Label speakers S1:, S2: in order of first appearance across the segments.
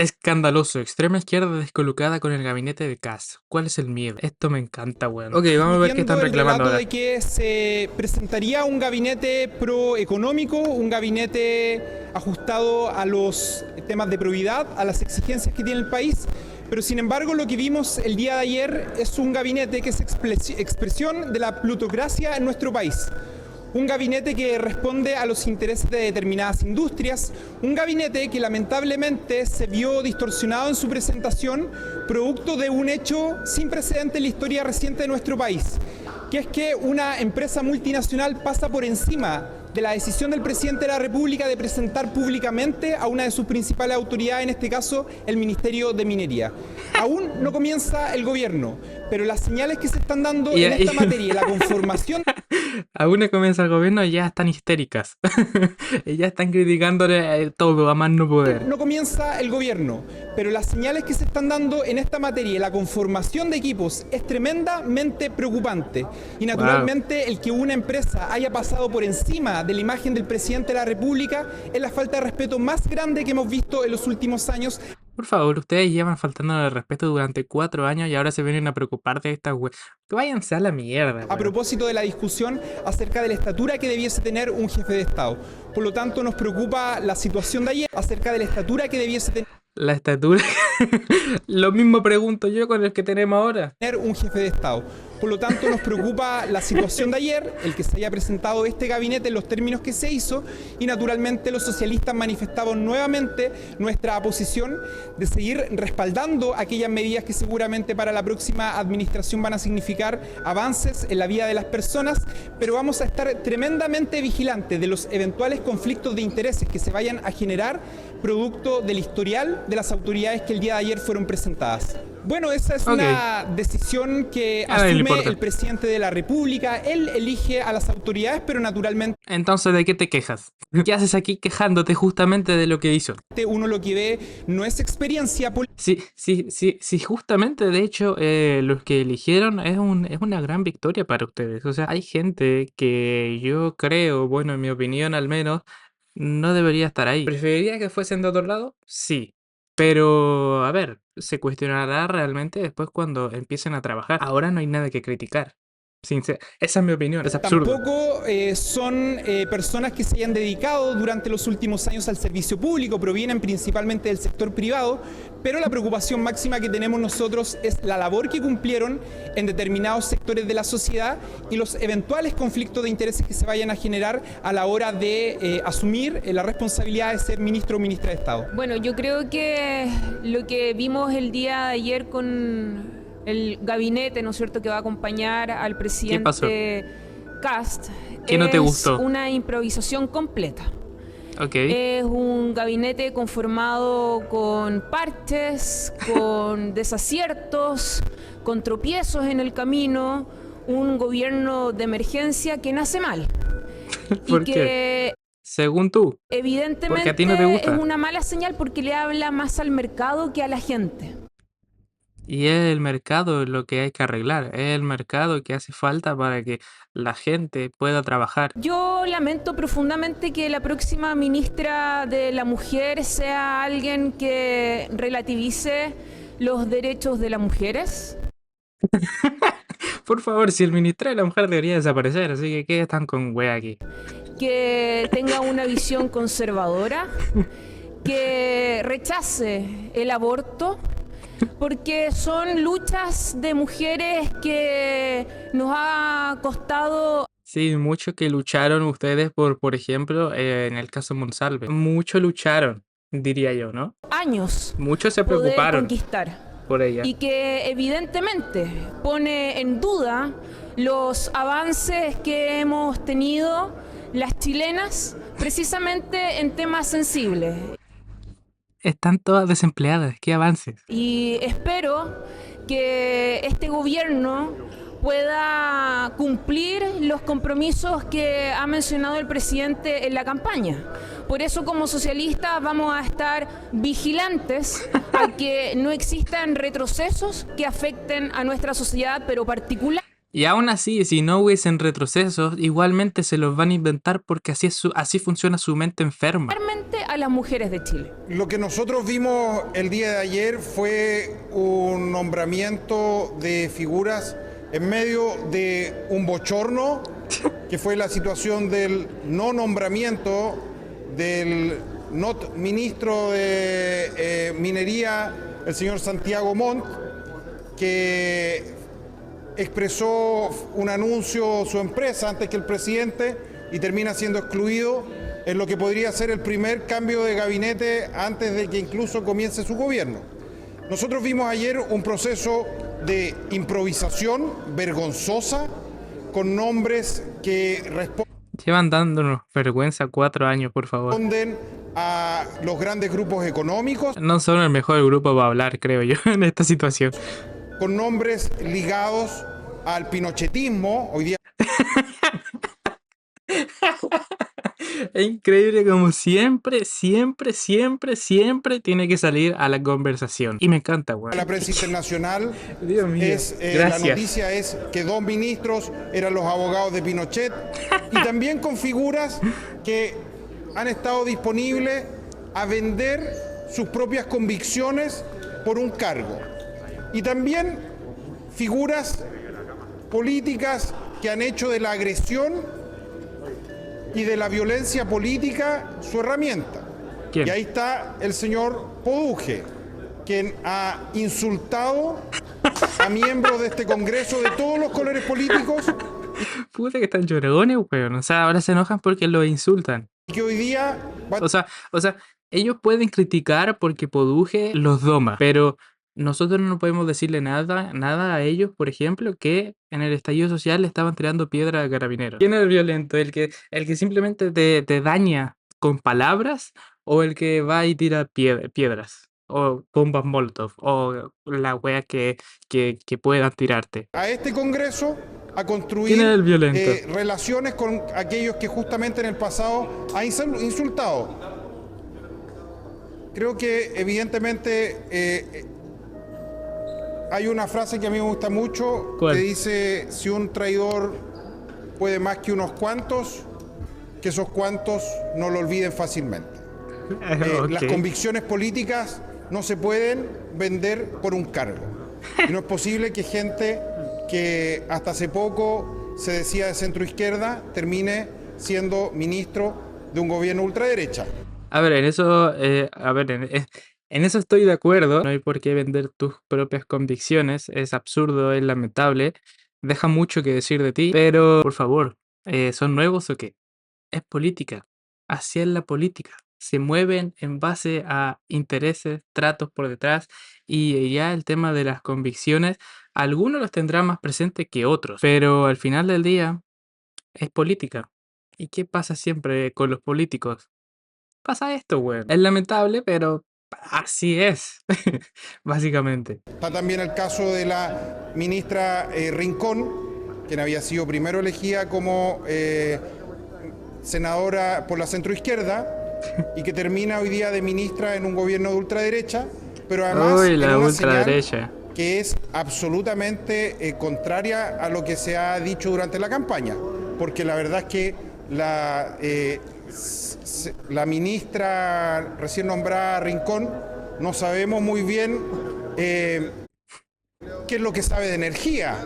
S1: Escandaloso, extrema izquierda descolocada con el gabinete de Kast. ¿Cuál es el miedo? Esto me encanta, weón. Ok, vamos a ver qué están
S2: Transmitiendo el
S1: reclamando
S2: relato
S1: ahora.
S2: de que se presentaría un gabinete proeconómico, un gabinete ajustado a los temas de probidad, a las exigencias que tiene el país, pero sin embargo lo que vimos el día de ayer es un gabinete que es expresión de la plutocracia en nuestro país. Un gabinete que responde a los intereses de determinadas industrias, un gabinete que lamentablemente se vio distorsionado en su presentación producto de un hecho sin precedente en la historia reciente de nuestro país, que es que una empresa multinacional pasa por encima de la decisión del presidente de la República de presentar públicamente a una de sus principales autoridades, en este caso el Ministerio de Minería. Aún no comienza el gobierno, pero las señales que se están dando en esta materia, la conformación
S1: Aún no comienza el gobierno y ya están histéricas. Y ya están criticándole todo, a más no poder.
S2: no comienza el gobierno, pero las señales que se están dando en esta materia, la conformación de equipos, es tremendamente preocupante. Y naturalmente el que una empresa haya pasado por encima de la imagen del presidente de la República es la falta de respeto más grande que hemos visto en los últimos años.
S1: Por favor, ustedes llevan faltando el respeto durante 4 años y ahora se vienen a preocupar de esta wea. Que váyanse a la mierda,
S2: A propósito de la discusión acerca de la estatura que debiese tener un jefe de Estado. Por lo tanto, nos preocupa la situación de ayer acerca de la estatura que debiese tener
S1: La estatura. Lo mismo pregunto yo con el que tenemos ahora.
S2: un jefe de Estado. Por lo tanto, nos preocupa la situación de ayer, el que se haya presentado este gabinete en los términos que se hizo, y naturalmente los socialistas manifestamos nuevamente nuestra posición de seguir respaldando aquellas medidas que seguramente para la próxima administración van a significar avances en la vida de las personas, pero vamos a estar tremendamente vigilantes de los eventuales conflictos de intereses que se vayan a generar producto del historial de las autoridades que el día de ayer fueron presentadas. Bueno, esa es una decisión que asume el presidente de la República. Él elige a las autoridades, pero naturalmente
S1: Entonces, ¿de qué te quejas? ¿Qué haces aquí quejándote justamente de lo que hizo?
S2: uno lo que ve no es experiencia política.
S1: Sí, justamente, de hecho, los que eligieron es una gran victoria para ustedes. O sea, hay gente que yo creo, bueno, en mi opinión al menos, no debería estar ahí. ¿Preferiría que fuesen de otro lado? Sí. Pero, a ver, se cuestionará realmente después cuando empiecen a trabajar. Ahora no hay nada que criticar. Esa es mi opinión, es absurdo.
S2: Tampoco son personas que se hayan dedicado durante los últimos años al servicio público, provienen principalmente del sector privado, pero la preocupación máxima que tenemos nosotros es la labor que cumplieron en determinados sectores de la sociedad y los eventuales conflictos de intereses que se vayan a generar a la hora de asumir la responsabilidad de ser ministro o ministra de Estado.
S3: Bueno, yo creo que lo que vimos el día de ayer con el gabinete, ¿no es cierto?, que va a acompañar al presidente Kast,
S1: ¿Qué no te gustó?
S3: es una improvisación completa.
S1: Ok.
S3: Es un gabinete conformado con parches, con desaciertos, con tropiezos en el camino, un gobierno de emergencia que nace mal.
S1: ¿Por
S3: y
S1: qué?
S3: que
S1: Según tú.
S3: evidentemente
S1: Porque a ti no te gusta.
S3: es una mala señal porque le habla más al mercado que a la gente.
S1: Y es el mercado lo que hay que arreglar, es el mercado que hace falta para que la gente pueda trabajar.
S3: Yo lamento profundamente que la próxima ministra de la Mujer sea alguien que relativice los derechos de las mujeres.
S1: Por favor, si el ministro de la mujer debería desaparecer, así que ¿qué están con wea aquí?
S3: Que tenga una visión conservadora, que rechace el aborto, porque son luchas de mujeres que nos ha costado.
S1: Sí, mucho que lucharon ustedes por ejemplo, en el caso Monsalve. Mucho lucharon, diría yo, ¿no?
S3: Años
S1: Muchos se
S3: poder
S1: preocuparon
S3: conquistar.
S1: por ella.
S3: Y que evidentemente pone en duda los avances que hemos tenido las chilenas precisamente en temas sensibles.
S1: Están todas desempleadas, qué avances.
S3: Y espero que este gobierno pueda cumplir los compromisos que ha mencionado el presidente en la campaña. Por eso, como socialistas, vamos a estar vigilantes a que no existan retrocesos que afecten a nuestra sociedad, pero particular.
S1: Y aún así, si no hubiesen retrocesos, igualmente se los van a inventar porque así funciona su mente enferma.
S3: A las mujeres de Chile.
S2: Lo que nosotros vimos el día de ayer fue un nombramiento de figuras en medio de un bochorno, que fue la situación del no nombramiento del not ministro de Minería, el señor Santiago Montt, que expresó un anuncio su empresa antes que el presidente y termina siendo excluido en lo que podría ser el primer cambio de gabinete antes de que incluso comience su gobierno. Nosotros vimos ayer un proceso de improvisación vergonzosa con nombres que
S1: Llevan dándonos vergüenza 4 años, por favor.
S2: responden a los grandes grupos económicos,
S1: No son el mejor grupo para hablar, creo yo, en esta situación.
S2: con nombres ligados al pinochetismo. Hoy día
S1: Es increíble como siempre tiene que salir a la conversación. Y me encanta, weón.
S2: la prensa internacional
S1: Dios mío.
S2: la
S1: Gracias.
S2: noticia es que 2 ministros eran los abogados de Pinochet y también con figuras que han estado disponibles a vender sus propias convicciones por un cargo. Y también figuras políticas que han hecho de la agresión y de la violencia política su herramienta.
S1: ¿Quién?
S2: Y ahí está el señor Poduje, quien ha insultado a miembros de este Congreso de todos los colores políticos
S1: Puta que están llorones, weón. O sea, ahora se enojan porque los insultan.
S2: y que hoy día va
S1: O sea, ellos pueden criticar porque Poduje los doma, pero nosotros no podemos decirle nada a ellos, por ejemplo, que en el estallido social le estaban tirando piedra a carabineros. ¿Quién es el violento? ¿El que simplemente te daña con palabras o el que va y tira piedras? O bombas Molotov, o la wea que puedan tirarte.
S2: a este Congreso a
S1: ¿Quién es
S2: construir
S1: el violento?
S2: relaciones con aquellos que justamente en el pasado ha insultado. Creo que evidentemente hay una frase que a mí me gusta mucho
S1: ¿Cuál?
S2: que dice, si un traidor puede más que unos cuantos, que esos cuantos no lo olviden fácilmente. Las
S1: Ok.
S2: convicciones políticas no se pueden vender por un cargo. Y no es posible que gente que hasta hace poco se decía de centro izquierda termine siendo ministro de un gobierno ultraderecha.
S1: A ver, en eso estoy de acuerdo. No hay por qué vender tus propias convicciones. Es absurdo, es lamentable. Deja mucho que decir de ti. Pero, por favor, ¿son nuevos o qué? Es política. Así es la política. Se mueven en base a intereses, tratos por detrás. Y ya el tema de las convicciones, algunos los tendrán más presentes que otros. Pero al final del día, es política. ¿Y qué pasa siempre con los políticos? Pasa esto, weón. Es lamentable, pero así es, básicamente.
S2: Está también el caso de la ministra Rincón, quien había sido primero elegida como senadora por la centroizquierda y que termina hoy día de ministra en un gobierno de ultraderecha, pero además
S1: Uy,
S2: en
S1: la
S2: una señal
S1: ultraderecha.
S2: que es absolutamente contraria a lo que se ha dicho durante la campaña, porque la verdad es que la ministra recién nombrada Rincón no sabemos muy bien qué es lo que sabe de energía.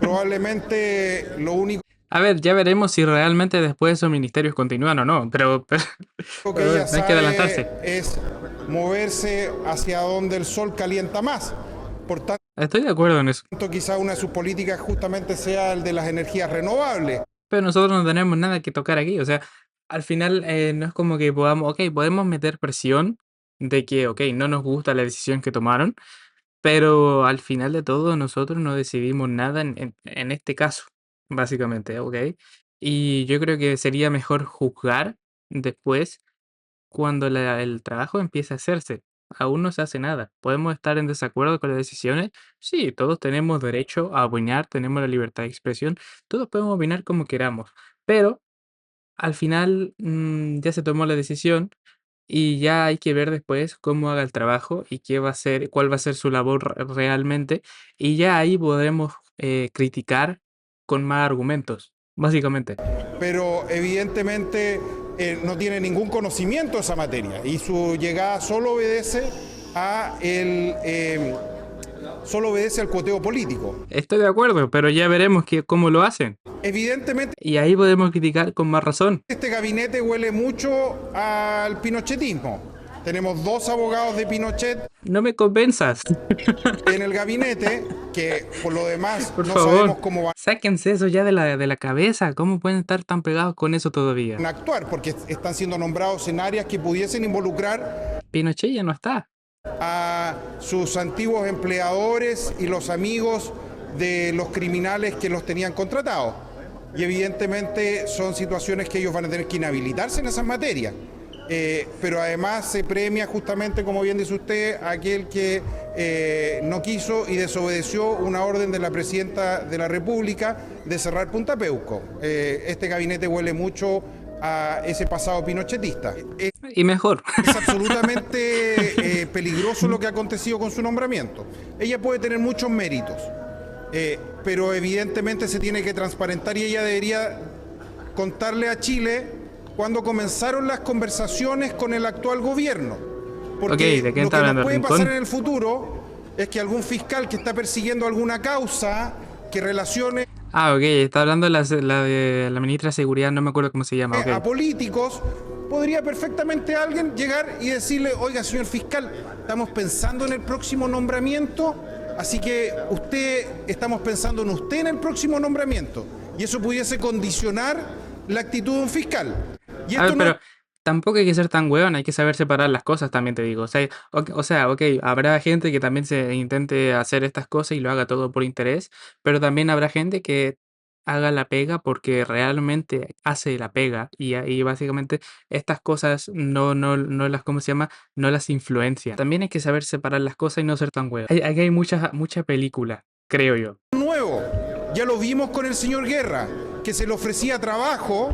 S2: Probablemente lo único
S1: A ver, ya veremos si realmente después esos ministerios continúan o no, pero
S2: que
S1: pero
S2: ella
S1: no hay que adelantarse.
S2: sabe es moverse hacia donde el sol calienta más. Por
S1: Estoy de acuerdo en eso.
S2: tanto, quizá una de sus políticas justamente sea el de las energías renovables.
S1: Pero nosotros no tenemos nada que tocar aquí. O sea, al final no es como que podemos meter presión de que, ok, no nos gusta la decisión que tomaron, pero al final de todo nosotros no decidimos nada en este caso, básicamente, ¿ok? Y yo creo que sería mejor juzgar después cuando el trabajo empiece a hacerse. Aún no se hace nada. ¿Podemos estar en desacuerdo con las decisiones? Sí, todos tenemos derecho a opinar, tenemos la libertad de expresión, todos podemos opinar como queramos, pero al final ya se tomó la decisión y ya hay que ver después cómo haga el trabajo y qué va a ser, cuál va a ser su labor realmente. Y ya ahí podremos criticar con más argumentos, básicamente.
S4: pero evidentemente no tiene ningún conocimiento de esa materia y su llegada solo obedece al cuoteo político.
S1: Estoy de acuerdo, pero ya veremos cómo lo hacen.
S4: Evidentemente
S1: Y ahí podemos criticar con más razón.
S4: este gabinete huele mucho al pinochetismo. Tenemos dos abogados de Pinochet
S1: No me convenzas.
S4: en el gabinete que por lo demás
S1: Por
S4: no
S1: favor,
S4: sabemos cómo van
S1: sáquense eso ya de la cabeza. ¿Cómo pueden estar tan pegados con eso todavía?
S4: a actuar porque están siendo nombrados en áreas que pudiesen involucrar
S1: Pinochet ya no está.
S4: a sus antiguos empleadores y los amigos de los criminales que los tenían contratados. Y evidentemente son situaciones que ellos van a tener que inhabilitarse en esas materias. Pero además se premia justamente, como bien dice usted, a aquel que no quiso y desobedeció una orden de la Presidenta de la República de cerrar Punta Peuco. Este gabinete huele mucho a ese pasado pinochetista.
S1: Y mejor.
S4: Es absolutamente peligroso lo que ha acontecido con su nombramiento. Ella puede tener muchos méritos, pero evidentemente se tiene que transparentar y ella debería contarle a Chile cuando comenzaron las conversaciones con el actual gobierno. Porque
S1: Ok, ¿de qué
S4: lo
S1: está
S4: que
S1: hablando?
S4: nos puede
S1: ¿Rincón?
S4: pasar en el futuro es que algún fiscal que está persiguiendo alguna causa que relacione
S1: Ah, ok, está hablando de la ministra de Seguridad, no me acuerdo cómo se llama.
S4: a
S1: Ok.
S4: políticos, podría perfectamente alguien llegar y decirle, oiga, señor fiscal, estamos pensando en el próximo nombramiento, así que estamos pensando en usted en el próximo nombramiento. Y eso pudiese condicionar la actitud de un fiscal. Y
S1: A
S4: esto
S1: ver,
S4: no
S1: pero tampoco hay que ser tan hueón, hay que saber separar las cosas, también te digo. Ok, habrá gente que también se intente hacer estas cosas y lo haga todo por interés, pero también habrá gente que haga la pega porque realmente hace la pega y básicamente estas cosas no las, ¿cómo se llama? No las influencia. También hay que saber separar las cosas y no ser tan hueón. Aquí hay mucha película, creo yo.
S4: nuevo. Ya lo vimos con el señor Guerra, que se le ofrecía trabajo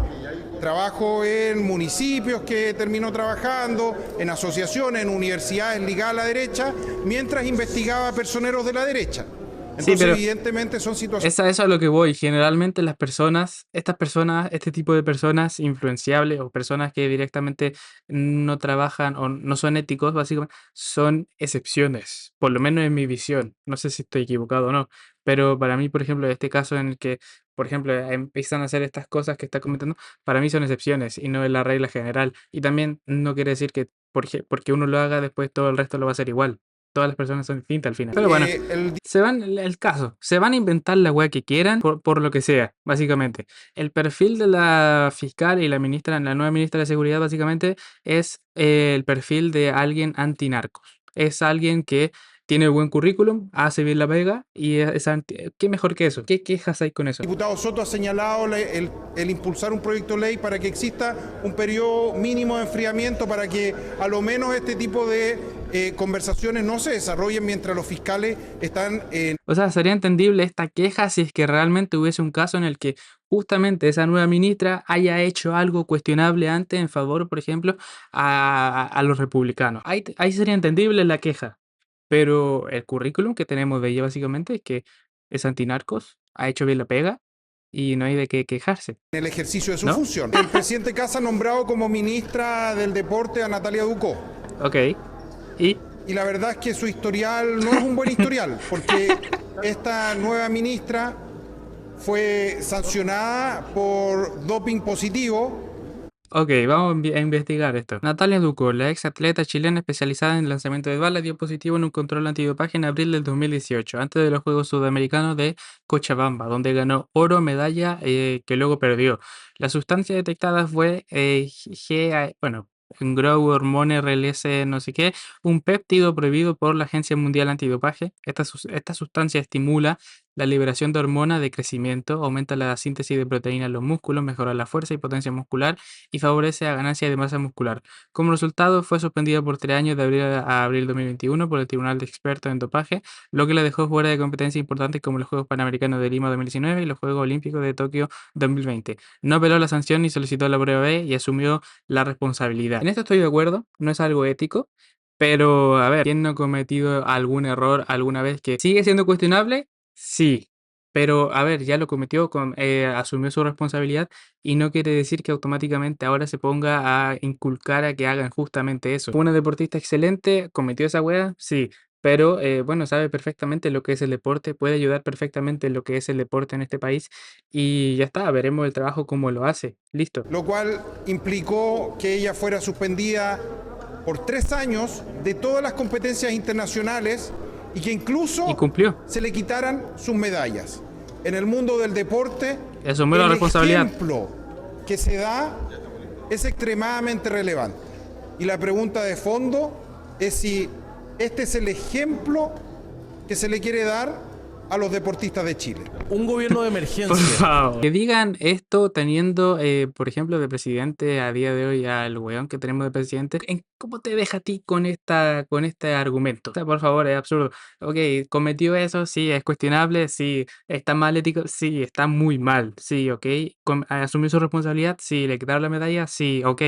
S4: en municipios que terminó trabajando, en asociaciones, en universidades ligadas a la derecha, mientras investigaba a personeros de la derecha. Entonces,
S1: pero
S4: evidentemente son situaciones.
S1: eso es a lo que voy. Generalmente estas personas, este tipo de personas influenciables o personas que directamente no trabajan o no son éticos, básicamente, son excepciones, por lo menos en mi visión. No sé si estoy equivocado o no, pero para mí, por ejemplo, este caso en el que, por ejemplo, empiezan a hacer estas cosas que está comentando, para mí son excepciones y no es la regla general. Y también no quiere decir que porque uno lo haga, después todo el resto lo va a hacer igual. Todas las personas son distintas al final. Pero bueno,
S4: El
S1: el caso, se van a inventar la weá que quieran por lo que sea, básicamente. El perfil de la fiscal y la nueva ministra de Seguridad, básicamente, es el perfil de alguien antinarcos. Es alguien que tiene buen currículum, hace bien la pega y ¿qué mejor que eso? ¿Qué quejas hay con eso?
S4: diputado Soto ha señalado el impulsar un proyecto de ley para que exista un periodo mínimo de enfriamiento para que a lo menos este tipo de conversaciones no se desarrollen mientras los fiscales están en
S1: O sea, sería entendible esta queja si es que realmente hubiese un caso en el que justamente esa nueva ministra haya hecho algo cuestionable antes en favor, por ejemplo, a los republicanos. Ahí sería entendible la queja. Pero el currículum que tenemos de ella básicamente es que es antinarcos, ha hecho bien la pega y no hay de qué quejarse,
S4: el ejercicio de su
S1: ¿no?
S4: función. El presidente Casa ha nombrado como ministra del Deporte a Natalia Ducó.
S1: Ok. Y
S4: Y la verdad es que su historial no es un buen historial, porque esta nueva ministra fue sancionada por doping positivo.
S1: Ok, vamos a investigar esto. Natalia Ducó, la ex atleta chilena especializada en lanzamiento de balas, dio positivo en un control antidopaje en abril del 2018, antes de los Juegos Sudamericanos de Cochabamba, donde ganó oro, medalla que luego perdió. La sustancia detectada fue Grow Hormone RLS, no sé qué, un péptido prohibido por la Agencia Mundial Antidopaje. Esta sustancia estimula la liberación de hormonas de crecimiento, aumenta la síntesis de proteínas en los músculos, mejora la fuerza y potencia muscular y favorece la ganancia de masa muscular. Como resultado, fue suspendida por 3 años de abril a abril 2021 por el Tribunal de Expertos en Dopaje, lo que la dejó fuera de competencias importantes como los Juegos Panamericanos de Lima 2019 y los Juegos Olímpicos de Tokio 2020. No apeló la sanción ni solicitó la prueba B y asumió la responsabilidad. En esto estoy de acuerdo, no es algo ético, pero a ver, ¿quién no ha cometido algún error alguna vez que sigue siendo cuestionable? Sí. Pero, a ver, ya lo cometió, asumió su responsabilidad y no quiere decir que automáticamente ahora se ponga a inculcar a que hagan justamente eso. Fue una deportista excelente, cometió esa wea, sí, pero bueno, sabe perfectamente lo que es el deporte, puede ayudar perfectamente en lo que es el deporte en este país y ya está, veremos el trabajo cómo lo hace. Listo.
S4: Lo cual implicó que ella fuera suspendida por 3 años de todas las competencias internacionales y que incluso
S1: Y cumplió.
S4: se le quitaran sus medallas. En el mundo del deporte,
S1: Asumió la
S4: el
S1: responsabilidad.
S4: ejemplo que se da es extremadamente relevante. Y la pregunta de fondo es si este es el ejemplo que se le quiere dar a los deportistas de Chile.
S5: Un gobierno de
S1: Por
S5: emergencia.
S1: favor. Que digan esto teniendo, por ejemplo, de presidente a día de hoy al weón que tenemos de presidente, ¿cómo te deja a ti con este argumento? O sea, por favor, es absurdo. Ok, cometió eso, sí, es cuestionable, sí, está mal ético, sí, está muy mal, sí, ok. Asumió su responsabilidad, sí, le quitaron la medalla, sí, ok.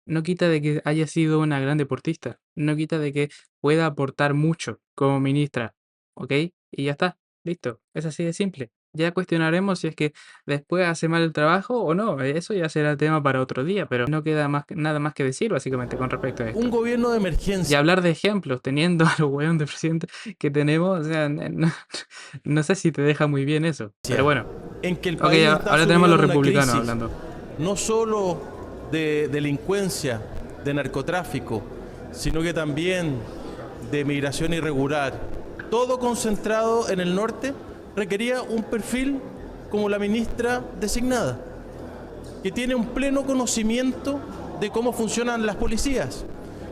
S1: No quita de que haya sido una gran deportista, no quita de que pueda aportar mucho como ministra, ¿ok? Y ya está, listo, es así de simple. Ya cuestionaremos si es que después hace mal el trabajo o no, eso ya será tema para otro día, pero no queda nada más que decir básicamente con respecto a
S5: Un
S1: esto.
S5: gobierno de
S1: Y
S5: emergencia.
S1: hablar de ejemplos, teniendo a los hueones de presidente que tenemos, o sea, no sé si te deja muy bien eso, pero bueno.
S5: En que el
S1: Ok,
S5: país está
S1: ahora tenemos a los
S5: sumido en una
S1: republicanos
S5: crisis,
S1: hablando.
S5: no solo de delincuencia, de narcotráfico, sino que también de migración irregular, todo concentrado en el norte, requería un perfil como la ministra designada, que tiene un pleno conocimiento de cómo funcionan las policías,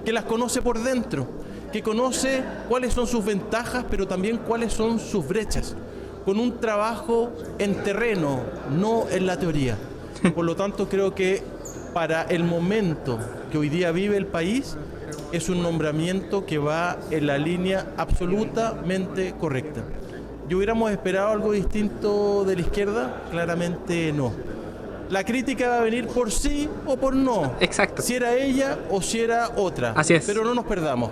S5: que las conoce por dentro, que conoce cuáles son sus ventajas, pero también cuáles son sus brechas, con un trabajo en terreno, no en la teoría. Por lo tanto, creo que para el momento que hoy día vive el país, es un nombramiento que va en la línea absolutamente correcta. ¿Y hubiéramos esperado algo distinto de la izquierda? Claramente no. La crítica va a venir por sí o por no.
S1: Exacto.
S5: Si era ella o si era otra.
S1: Así es.
S5: Pero no nos perdamos.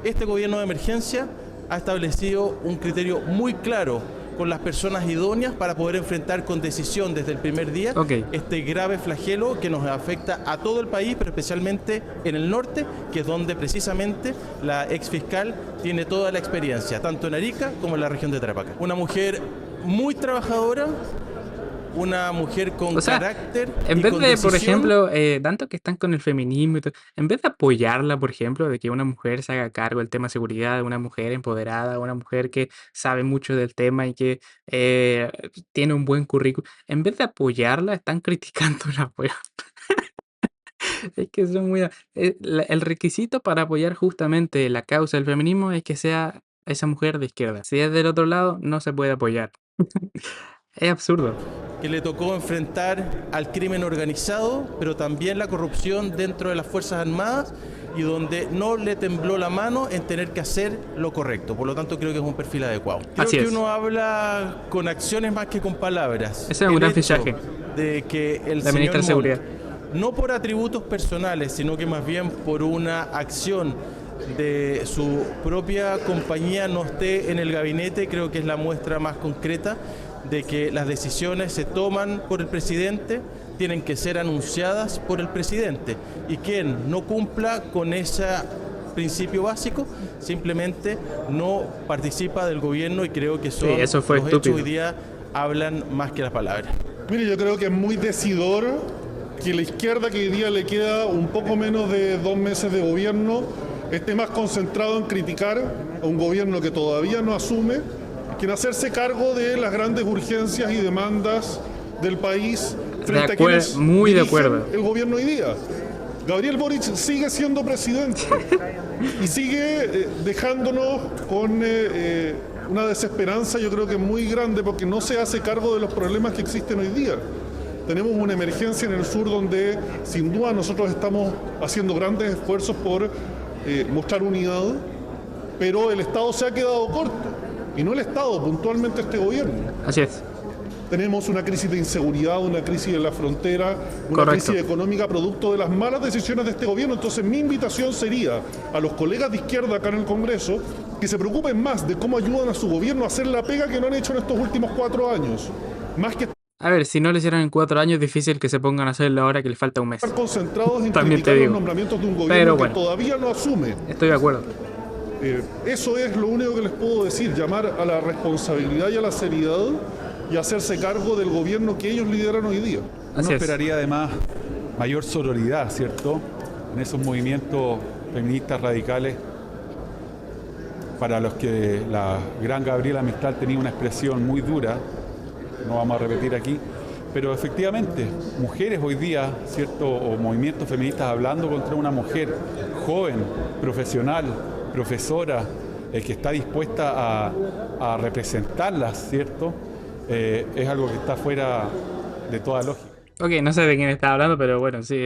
S5: Este gobierno de emergencia ha establecido un criterio muy claro con las personas idóneas para poder enfrentar con decisión desde el primer día este grave flagelo que nos afecta a todo el país, pero especialmente en el norte, que es donde precisamente la ex fiscal tiene toda la experiencia, tanto en Arica como en la región de Tarapacá. Una mujer muy trabajadora, una mujer con carácter.
S1: En
S5: y
S1: vez
S5: con
S1: de, por
S5: decisión,
S1: ejemplo, tanto que están con el feminismo y todo, en vez de apoyarla, por ejemplo, de que una mujer se haga cargo del tema de seguridad, una mujer empoderada, una mujer que sabe mucho del tema y que tiene un buen currículum, en vez de apoyarla, están criticando la wea. Es que son muy... el requisito para apoyar justamente la causa del feminismo es que sea esa mujer de izquierda. Si es del otro lado, no se puede apoyar. Es absurdo.
S5: Que le tocó enfrentar al crimen organizado, pero también la corrupción dentro de las Fuerzas Armadas, y donde no le tembló la mano en tener que hacer lo correcto. Por lo tanto, creo que es un perfil adecuado. Creo
S1: Así
S5: que
S1: es.
S5: uno habla con acciones más que con palabras.
S1: Ese es un gran
S5: hecho
S1: fichaje.
S5: de que el
S1: La ministra de
S5: señor
S1: Seguridad.
S5: Montt, no por atributos personales, sino que más bien por una acción de su propia compañía no esté en el gabinete, creo que es la muestra más concreta de que las decisiones se toman por el presidente, tienen que ser anunciadas por el presidente, y quien no cumpla con ese principio básico simplemente no participa del gobierno, y creo que son
S1: eso fue
S5: los
S1: estúpido.
S5: hechos hoy día hablan más que las palabras.
S6: Mire, yo creo que es muy decidor que la izquierda, que hoy día le queda un poco menos de 2 meses de gobierno, esté más concentrado en criticar a un gobierno que todavía no asume, que en hacerse cargo de las grandes urgencias y demandas del país frente a quienes
S1: muy de
S6: dirigen
S1: acuerdo.
S6: el gobierno hoy día. Gabriel Boric sigue siendo presidente y sigue dejándonos con una desesperanza, yo creo que muy grande, porque no se hace cargo de los problemas que existen hoy día. Tenemos una emergencia en el sur donde sin duda nosotros estamos haciendo grandes esfuerzos por mostrar unidad, pero el Estado se ha quedado corto, y no el Estado, puntualmente este gobierno.
S1: Así es.
S6: tenemos una crisis de inseguridad, una crisis en la frontera, una
S1: Correcto.
S6: crisis económica producto de las malas decisiones de este gobierno. Entonces mi invitación sería a los colegas de izquierda acá en el Congreso que se preocupen más de cómo ayudan a su gobierno a hacer la pega que no han hecho en estos últimos 4 años, más que
S1: A ver, si no lo hicieron en 4 años, es difícil que se pongan a hacerlo ahora que les falta un mes.
S6: estar concentrados en
S1: También te
S6: criticar los
S1: digo.
S6: nombramientos de un
S1: Pero
S6: gobierno que
S1: bueno.
S6: todavía no asume.
S1: Estoy de acuerdo.
S6: Eso es lo único que les puedo decir, llamar a la responsabilidad y a la seriedad y hacerse cargo del gobierno que ellos lideran hoy día.
S1: Así
S7: Uno
S1: es.
S7: esperaría además mayor sororidad, ¿cierto? En esos movimientos feministas radicales para los que la gran Gabriela Mistral tenía una expresión muy dura, no vamos a repetir aquí, pero efectivamente, mujeres hoy día, ¿cierto? O movimientos feministas hablando contra una mujer joven, profesional, profesora, que está dispuesta a representarlas, ¿cierto? Es algo que está fuera de toda lógica.
S1: Ok, no sé de quién está hablando, pero bueno, sí.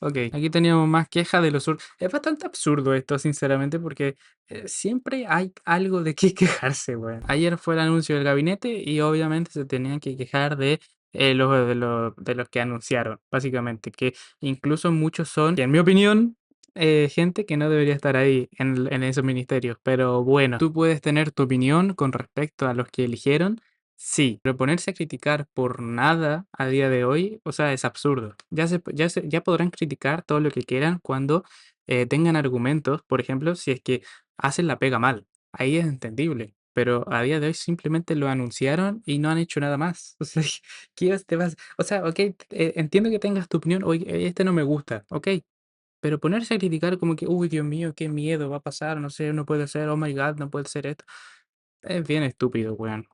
S1: Ok, aquí teníamos más quejas de los sur. Es bastante absurdo esto, sinceramente, porque siempre hay algo de qué quejarse, weón. Ayer fue el anuncio del gabinete y obviamente se tenían que quejar de los que anunciaron, básicamente, que incluso muchos son, que en mi opinión, gente que no debería estar ahí en esos ministerios. Pero bueno, tú puedes tener tu opinión con respecto a los que eligieron. Sí, pero ponerse a criticar por nada a día de hoy, o sea, es absurdo. Ya podrán criticar todo lo que quieran cuando tengan argumentos, por ejemplo, si es que hacen la pega mal. Ahí es entendible. Pero a día de hoy simplemente lo anunciaron y no han hecho nada más. O sea, ¿qué te vas? O sea, ok, entiendo que tengas tu opinión, oye, este no me gusta, ok, pero ponerse a criticar como que, uy, Dios mío, qué miedo va a pasar, no sé, no puede ser, oh my God, no puede ser esto. Es bien estúpido, weón.